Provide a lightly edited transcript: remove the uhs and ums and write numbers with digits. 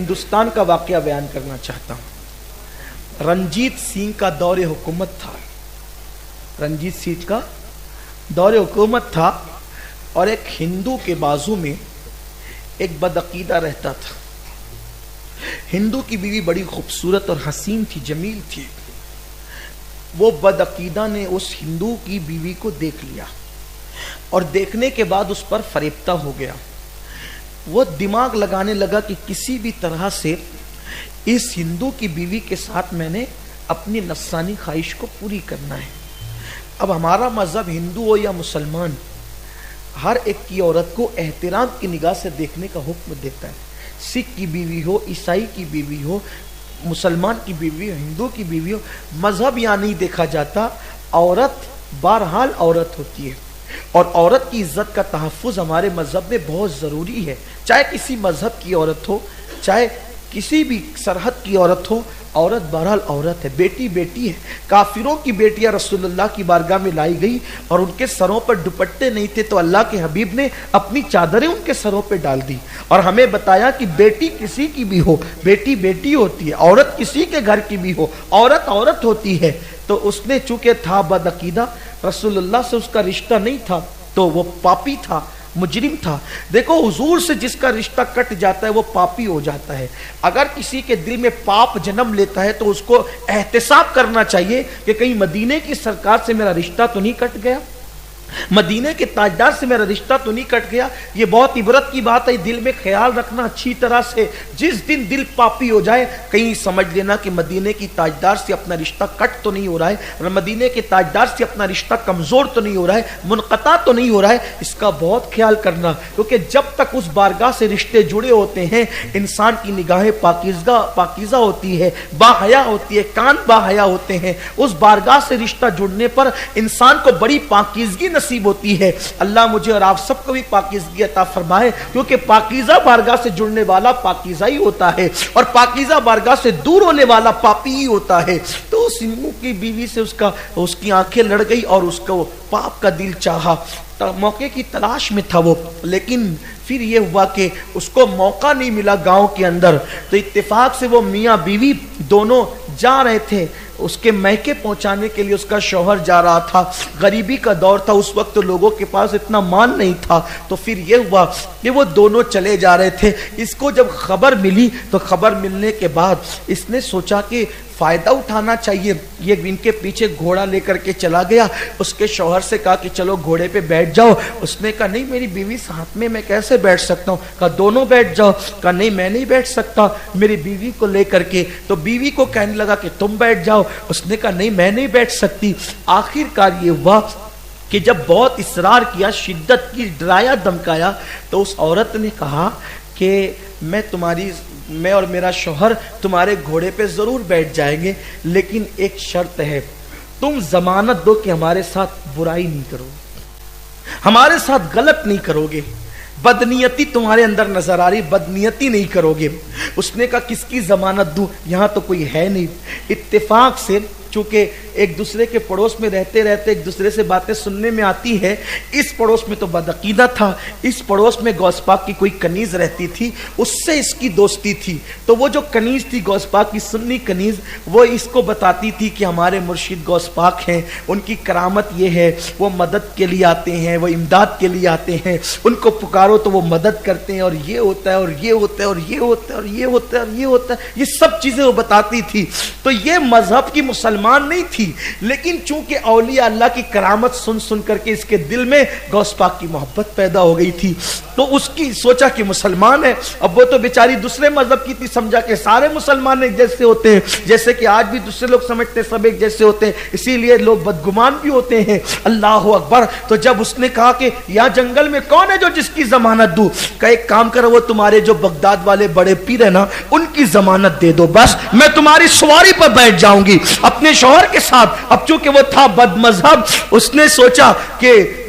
ہندوستان کا واقعہ بیان کرنا چاہتا ہوں۔ رنجیت سنگھ کا دور حکومت تھا، رنجیت سنگھ کا دور حکومت تھا، اور ایک ہندو کے بازو میں ایک بدعقیدہ رہتا تھا۔ ہندو کی بیوی بڑی خوبصورت اور حسین تھی، جمیل تھی۔ وہ بدعقیدہ نے اس ہندو کی بیوی کو دیکھ لیا اور دیکھنے کے بعد اس پر فریفتہ ہو گیا۔ وہ دماغ لگانے لگا کہ کسی بھی طرح سے اس ہندو کی بیوی کے ساتھ میں نے اپنی نفسانی خواہش کو پوری کرنا ہے۔ اب ہمارا مذہب ہندو ہو یا مسلمان، ہر ایک کی عورت کو احترام کی نگاہ سے دیکھنے کا حکم دیتا ہے۔ سکھ کی بیوی ہو، عیسائی کی بیوی ہو، مسلمان کی بیوی ہو، ہندو کی بیوی ہو، مذہب یہاں نہیں دیکھا جاتا۔ عورت بہرحال عورت ہوتی ہے، اور عورت کی عزت کا تحفظ ہمارے مذہب میں بہت ضروری ہے۔ چاہے کسی مذہب کی عورت ہو، چاہے کسی بھی سرحد کی عورت ہو، عورت بہرحال عورت ہے، بیٹی بیٹی ہے۔ کافروں کی بیٹیاں رسول اللہ کی بارگاہ میں لائی گئی اور ان کے سروں پر دوپٹے نہیں تھے، تو اللہ کے حبیب نے اپنی چادریں ان کے سروں پہ ڈال دی اور ہمیں بتایا کہ بیٹی کسی کی بھی ہو، بیٹی بیٹی ہوتی ہے، عورت کسی کے گھر کی بھی ہو، عورت عورت ہوتی ہے۔ تو اس نے چونکہ تھا بدعقیدہ، رسول اللہ سے اس کا رشتہ نہیں تھا، تو وہ پاپی تھا، مجرم تھا۔ دیکھو حضور سے جس کا رشتہ کٹ جاتا ہے وہ پاپی ہو جاتا ہے۔ اگر کسی کے دل میں پاپ جنم لیتا ہے تو اس کو احتساب کرنا چاہیے کہ کہیں مدینے کی سرکار سے میرا رشتہ تو نہیں کٹ گیا، مدینے کے تاجدار سے میرا رشتہ تو نہیں کٹ گیا۔ یہ بہت عبرت کی بات ہے، دل میں خیال رکھنا اچھی طرح سے۔ جس دن دل پاپی ہو جائے کہیں سمجھ لینا کہ مدینے کی تاجدار سے اپنا رشتہ کٹ تو نہیں ہو رہا ہے، مدینے کے تاجدار سے اپنا رشتہ کمزور تو نہیں ہو رہا ہے، منقطع تو نہیں ہو رہا ہے۔ اس کا بہت خیال کرنا، کیونکہ جب تک اس بارگاہ سے رشتے جڑے ہوتے ہیں انسان کی نگاہیں پاکیزہ ہوتی ہے، باحیا ہوتی ہے، کان باحیا ہوتے ہیں۔ اس بارگاہ سے رشتہ جڑنے پر انسان کو بڑی پاکیزگی نصیب ہوتی ہے۔ اللہ مجھے اور آپ سب کو بھی پاکیزگی عطا فرمائے، کیونکہ پاکیزہ بارگاہ سے جڑنے والا پاکیزہ ہی ہوتا ہے، اور پاکیزہ بارگاہ سے دور ہونے والا پاپی ہی ہوتا ہے۔ تو اس ہندو کی بیوی سے اس کی آنکھیں لڑ گئی اور اس کو پاپ کا دل چاہا، موقع کی تلاش میں تھا وہ، لیکن پھر یہ ہوا کہ اس کو موقع نہیں ملا گاؤں کے اندر۔ تو اتفاق سے وہ میاں بیوی دونوں جا رہے تھے، اس کے میکے پہنچانے کے لیے اس کا شوہر جا رہا تھا۔ غریبی کا دور تھا اس وقت، تو لوگوں کے پاس اتنا مال نہیں تھا، تو پھر یہ ہوا کہ وہ دونوں چلے جا رہے تھے۔ اس کو جب خبر ملی تو خبر ملنے کے بعد اس نے سوچا کہ فائدہ اٹھانا چاہیے، یہ ان کے پیچھے گھوڑا لے کر کے چلا گیا۔ اس کے شوہر سے کہا کہ چلو گھوڑے پہ بیٹھ جاؤ۔ اس نے کہا نہیں میری بیوی ساتھ میں کیسے بیٹھ سکتا ہوں؟ کہا دونوں بیٹھ جاؤ۔ کہا نہیں میں نہیں بیٹھ سکتا میری بیوی کو لے کر کے۔ تو بیوی کو کہنے لگا کہ تم بیٹھ جاؤ، اس نے کہا نہیں میں نہیں بیٹھ سکتی۔ آخر کار یہ ہوا کہ جب بہت اصرار کیا، شدت کی، ڈرایا دھمکایا، تو اس عورت نے کہا کہ میں اور میرا شوہر تمہارے گھوڑے پہ ضرور بیٹھ جائیں گے، لیکن ایک شرط ہے، تم ضمانت دو کہ ہمارے ساتھ برائی نہیں کرو گے، ہمارے ساتھ غلط نہیں کرو گے، بدنیتی تمہارے اندر نظر آ رہی، بدنیتی نہیں کرو گے۔ اس نے کہا کس کی ضمانت دوں، یہاں تو کوئی ہے نہیں۔ اتفاق سے چونکہ ایک دوسرے کے پڑوس میں رہتے رہتے ایک دوسرے سے باتیں سننے میں آتی ہے، اس پڑوس میں تو بدعقیدہ تھا، اس پڑوس میں غوث پاک کی کوئی کنیز رہتی تھی، اس سے اس کی دوستی تھی۔ تو وہ جو کنیز تھی غوث پاک کی سنی کنیز، وہ اس کو بتاتی تھی کہ ہمارے مرشد غوث پاک ہیں، ان کی کرامت یہ ہے، وہ مدد کے لیے آتے ہیں، وہ امداد کے لیے آتے ہیں، ان کو پکارو تو وہ مدد کرتے ہیں، اور یہ ہوتا ہے اور یہ ہوتا ہے اور یہ ہوتا ہے اور یہ ہوتا ہے اور یہ ہوتا ہے، یہ سب چیزیں وہ بتاتی تھی۔ تو یہ مذہب کی مسلمان نہیں تھی، لیکن چونکہ اولیاء اللہ کی کرامت سن سن کر کے اس کے دل میں غوث پاک کی محبت پیدا ہو گئی تھی، تو اس کی سوچا کہ مسلمان ہے۔ اب وہ تو بیچاری دوسرے مذہب کی تھی، سمجھا کہ سارے مسلمان ایک جیسے ہوتے ہیں، جیسے کہ آج بھی دوسرے لوگ سمجھتے ہیں سب ایک جیسے ہوتے ہیں، اسی لیے لوگ بدگمان بھی ہوتے ہیں۔ اللہ اکبر۔ تو جب اس نے کہا کہ یہاں جنگل میں کون ہے جو جس کی ضمانت دوں، کہ ایک کام کرو، وہ تمہارے جو بغداد والے بڑے پیر ہیں نا ان کی ضمانت دے دو، بس میں تمہاری سواری پر بیٹھ جاؤں گی اپنے شوہر کے ساتھ۔ اب چونکہ وہ تھا بد مذہب، اس نے سوچا کہ